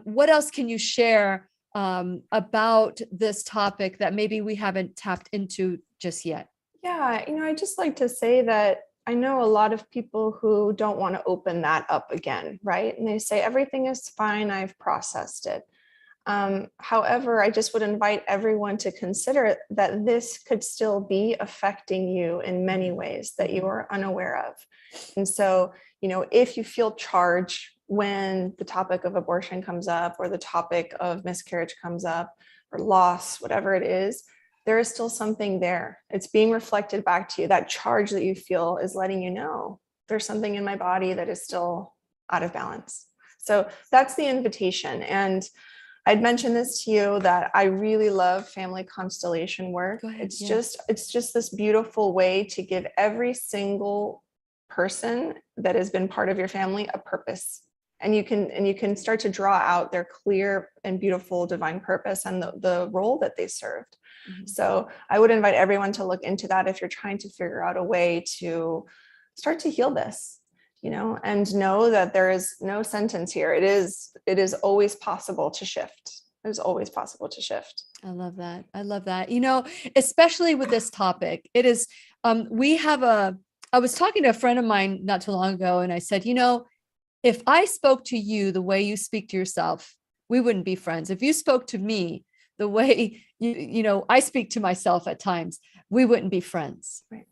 What else can you share about this topic that maybe we haven't tapped into just yet? Yeah, I just like to say that I know a lot of people who don't want to open that up again, right? And they say, everything is fine, I've processed it. However, I just would invite everyone to consider that this could still be affecting you in many ways that you are unaware of. And so, if you feel charged when the topic of abortion comes up, or the topic of miscarriage comes up, or loss, whatever it is, there is still something there. It's being reflected back to you. That charge that you feel is letting you know there's something in my body that is still out of balance. So that's the invitation. And I'd mentioned this to you that I really love family constellation work. It's just this beautiful way to give every single person that has been part of your family a purpose. And you can start to draw out their clear and beautiful divine purpose and the role that they served. Mm-hmm. So I would invite everyone to look into that if you're trying to figure out a way to start to heal this, and know that there is no sentence here. It is always possible to shift. It is always possible to shift. I love that. I love that. Especially with this topic, it is, I was talking to a friend of mine not too long ago, and I said, if I spoke to you the way you speak to yourself, we wouldn't be friends. If you spoke to me the way I speak to myself at times, we wouldn't be friends. Right.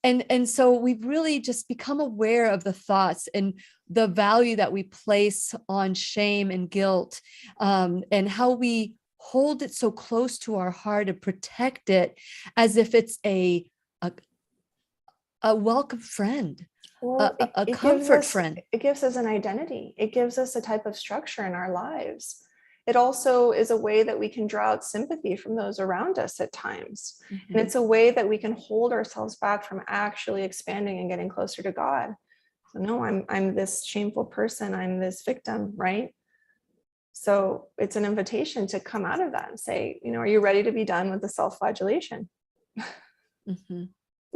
And so we've really just become aware of the thoughts and the value that we place on shame and guilt, and how we hold it so close to our heart and protect it as if it's a welcome friend. Well, a comfort friend. It gives us an identity. It gives us a type of structure in our lives. It also is a way that we can draw out sympathy from those around us at times. Mm-hmm. And it's a way that we can hold ourselves back from actually expanding and getting closer to God. So no, I'm this shameful person. I'm this victim, right? So it's an invitation to come out of that and say, you know, are you ready to be done with the self-flagellation? Mhm.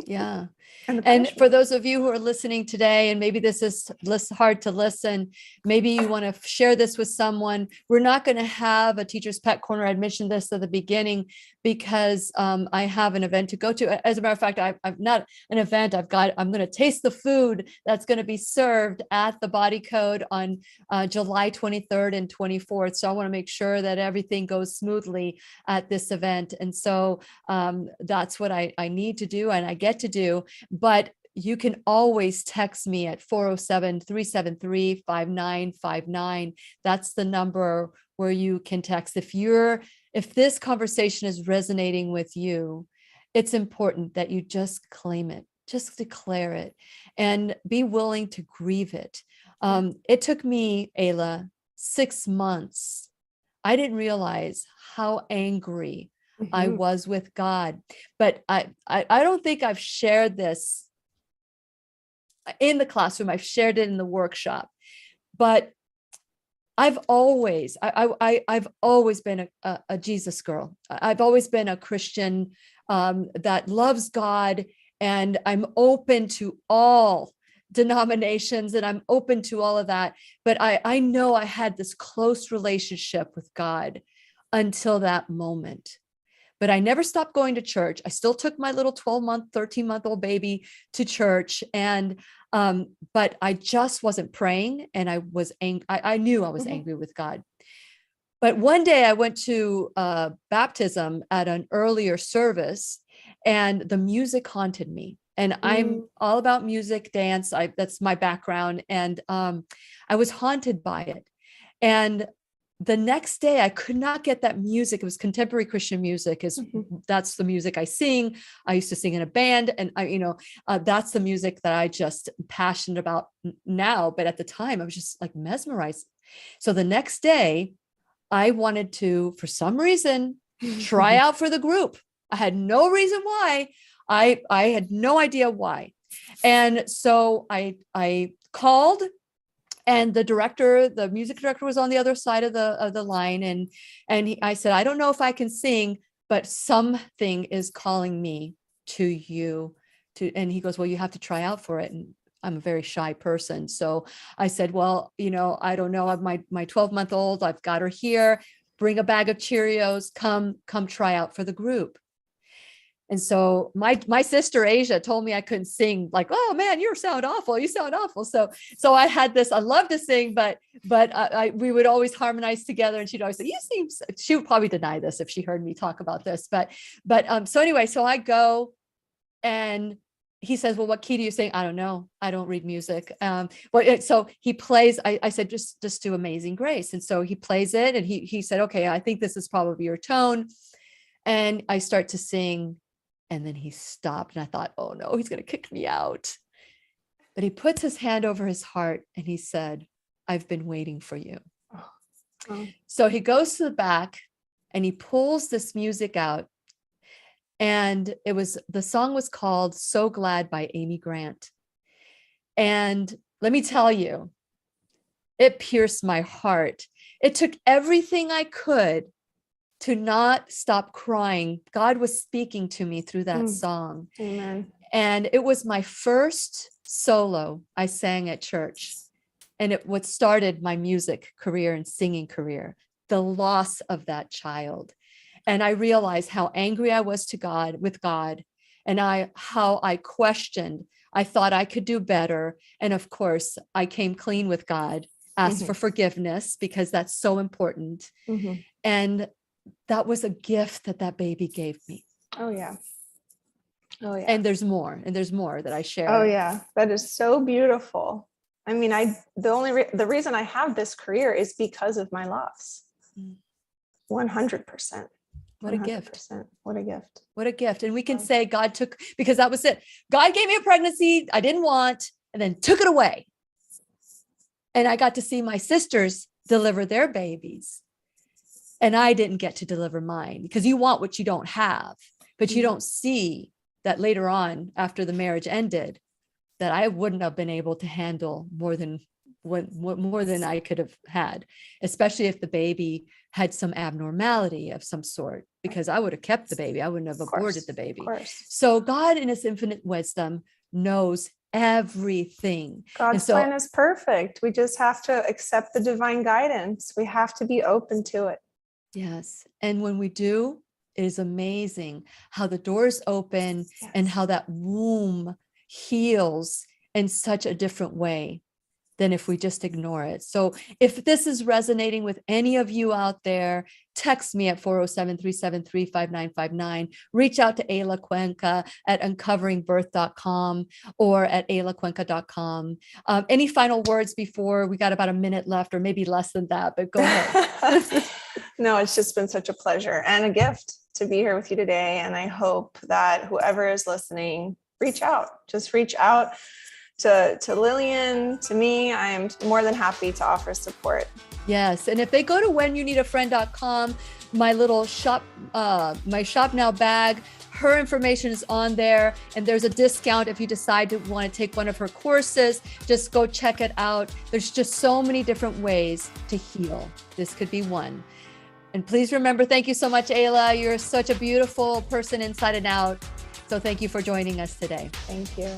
Yeah. And the And for punishment. those of you who are listening today, and maybe this is hard to listen, maybe you want to share this with someone. We're not going to have a teacher's pet corner. I mentioned this at the beginning because I have an event to go to. As a matter of fact, I've not an event. I'm going to taste the food that's going to be served at the Body Code on July 23rd and 24th. So I want to make sure that everything goes smoothly at this event. And so that's what I need to do and I get to do. But you can always text me at 407-373-5959. That's the number where you can text. If this conversation is resonating with you, it's important that you just claim it, just declare it, and be willing to grieve it. It took me, Eyla, 6 months. I didn't realize how angry I was with God, but I don't think I've shared this in the classroom. I've shared it in the workshop, but I've always been a Jesus girl. I've always been a Christian that loves God, and I'm open to all denominations and I'm open to all of that. But I know I had this close relationship with God until that moment. But I never stopped going to church. I still took my little 12-month, 13-month-old baby to church. And, but I just wasn't praying, and I was angry. I knew I was angry with God. But one day I went to baptism at an earlier service, and the music haunted me. And I'm all about music, dance. That's my background. And I was haunted by it. And the next day I could not get that music. It was contemporary Christian music. That's the music I sing. I used to sing in a band, and that's the music that I just am passionate about now. But at the time I was just like mesmerized. So the next day I wanted to, for some reason, try out for the group. I had no reason why. I had no idea why. And so I called. And the music director was on the other side of the line. And I said, I don't know if I can sing, but something is calling me to you. And he goes, well, you have to try out for it. And I'm a very shy person. So I said, well, I don't know. My 12-month-old, I've got her here. Bring a bag of Cheerios, come try out for the group. And so my sister Asia told me I couldn't sing, like, oh man, you sound awful. You sound awful. So I had this, I love to sing, but we would always harmonize together. And she'd always say, she would probably deny this if she heard me talk about this, but so anyway, so I go, and he says, well, what key do you sing? I don't know. I don't read music. So he plays, I said, just do Amazing Grace. And so he plays it, and he said, okay, I think this is probably your tone. And I start to sing. And then he stopped, and I thought, oh no, he's going to kick me out. But he puts his hand over his heart and he said, I've been waiting for you. Oh. So he goes to the back and he pulls this music out. And the song was called So Glad by Amy Grant. And let me tell you, it pierced my heart. It took everything I could to not stop crying. God was speaking to me through that song. Amen. And it was my first solo I sang at church. And what started my music career and singing career, the loss of that child. And I realized how angry I was with God, and how I questioned. I thought I could do better. And of course, I came clean with God, asked for forgiveness, because that's so important. And that was a gift that baby gave me. Oh yeah. And there's more that I share. Oh yeah, that is so beautiful. I mean, the reason I have this career is because of my loss. 100%. What a gift. What a gift. What a gift. And we can say God took, because that was it. God gave me a pregnancy I didn't want, and then took it away. And I got to see my sisters deliver their babies. And I didn't get to deliver mine, because you want what you don't have, but you don't see that later on, after the marriage ended, that I wouldn't have been able to handle more than more than I could have had, especially if the baby had some abnormality of some sort, because I would have kept the baby. I wouldn't have aborted the baby. So God in his infinite wisdom knows everything. God's plan is perfect. We just have to accept the divine guidance. We have to be open to it. Yes. And when we do, it is amazing how the doors open and how that womb heals in such a different way than if we just ignore it. So if this is resonating with any of you out there, text me at 407-373-5959. Reach out to Eyla Cuenca at uncoveringbirth.com or at eylacuenca.com. Any final words before we got about a minute left, or maybe less than that, but go ahead. No, it's just been such a pleasure and a gift to be here with you today. And I hope that whoever is listening, just reach out to Lillian, to me. I am more than happy to offer support. Yes. And if they go to whenyounneedafriend.com, my little shop, my shop now bag, her information is on there, and there's a discount if you decide to want to take one of her courses. Just go check it out. There's just so many different ways to heal. This could be one. And please remember, thank you so much, Eyla. You're such a beautiful person inside and out. So thank you for joining us today. Thank you.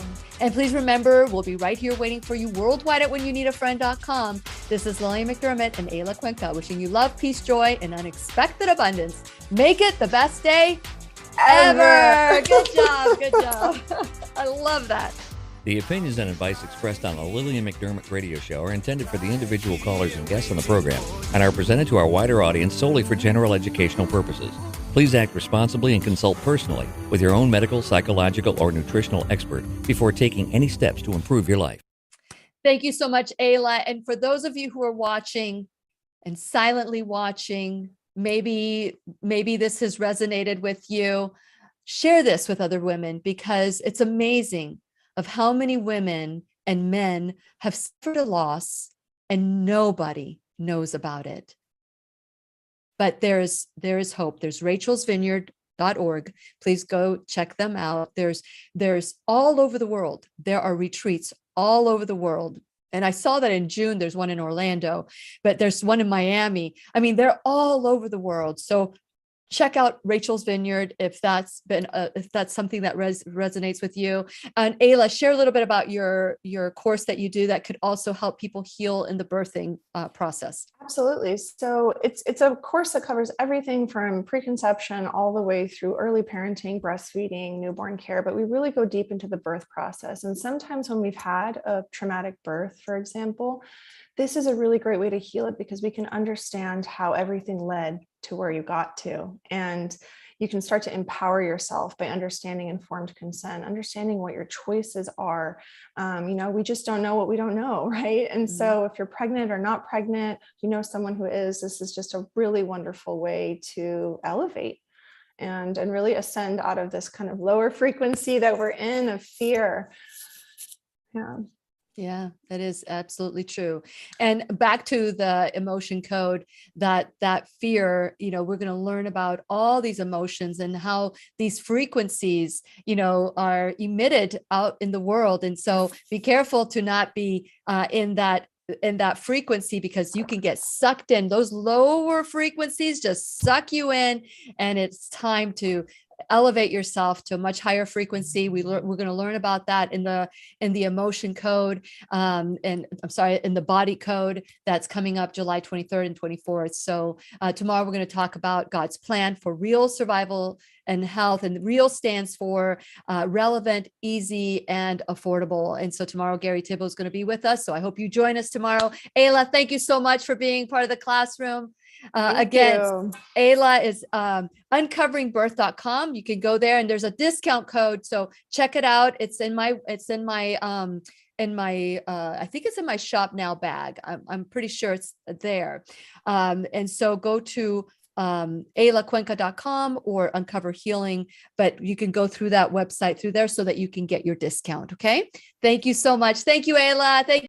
And please remember, we'll be right here waiting for you worldwide at whenyounneedafriend.com. This is Lillian McDermott and Eyla Cuenca wishing you love, peace, joy, and unexpected abundance. Make it the best day ever. Good job. Good job. I love that. The opinions and advice expressed on the Lillian McDermott radio show are intended for the individual callers and guests on the program and are presented to our wider audience solely for general educational purposes. Please act responsibly and consult personally with your own medical, psychological, or nutritional expert before taking any steps to improve your life. Thank you so much, Eyla. And for those of you who are watching and silently watching, maybe this has resonated with you. Share this with other women, because it's amazing of how many women and men have suffered a loss and nobody knows about it. But there is hope. There's rachelsvineyard.org. Please go check them out. There's all over the world. There are retreats all over the world. And I saw that in June, there's one in Orlando, but there's one in Miami. I mean, they're all over the world. So check out Rachel's Vineyard if that's something that resonates with you. And Eyla, share a little bit about your course that you do that could also help people heal in the birthing process. Absolutely. So it's a course that covers everything from preconception all the way through early parenting, breastfeeding, newborn care, but we really go deep into the birth process. And sometimes when we've had a traumatic birth, for example, this is a really great way to heal it, because we can understand how everything led to where you got to. And you can start to empower yourself by understanding informed consent, understanding what your choices are. We just don't know what we don't know, right? And so if you're pregnant or not pregnant, someone who is, this is just a really wonderful way to elevate and really ascend out of this kind of lower frequency that we're in of fear. Yeah, that is absolutely true. And back to the emotion code, that fear, we're going to learn about all these emotions and how these frequencies, are emitted out in the world. And so be careful to not be in that frequency, because you can get sucked in. Those lower frequencies just suck you in, and it's time to elevate yourself to a much higher frequency. We're going to learn about that in the emotion code, in the body code that's coming up July 23rd and 24th. So tomorrow we're going to talk about God's plan for real survival and health, and real stands for relevant, easy, and affordable. And so tomorrow Gary Tibbo is going to be with us. So I hope you join us tomorrow. Eyla, thank you so much for being part of the classroom. Again, Eyla is uncoveringbirth.com. You can go there and there's a discount code. So check it out. It's in my I think it's in my shop now bag. I'm pretty sure it's there. And so go to eylacuenca.com or Uncover Healing, but you can go through that website through there so that you can get your discount. Okay. Thank you so much. Thank you, Eyla. Thank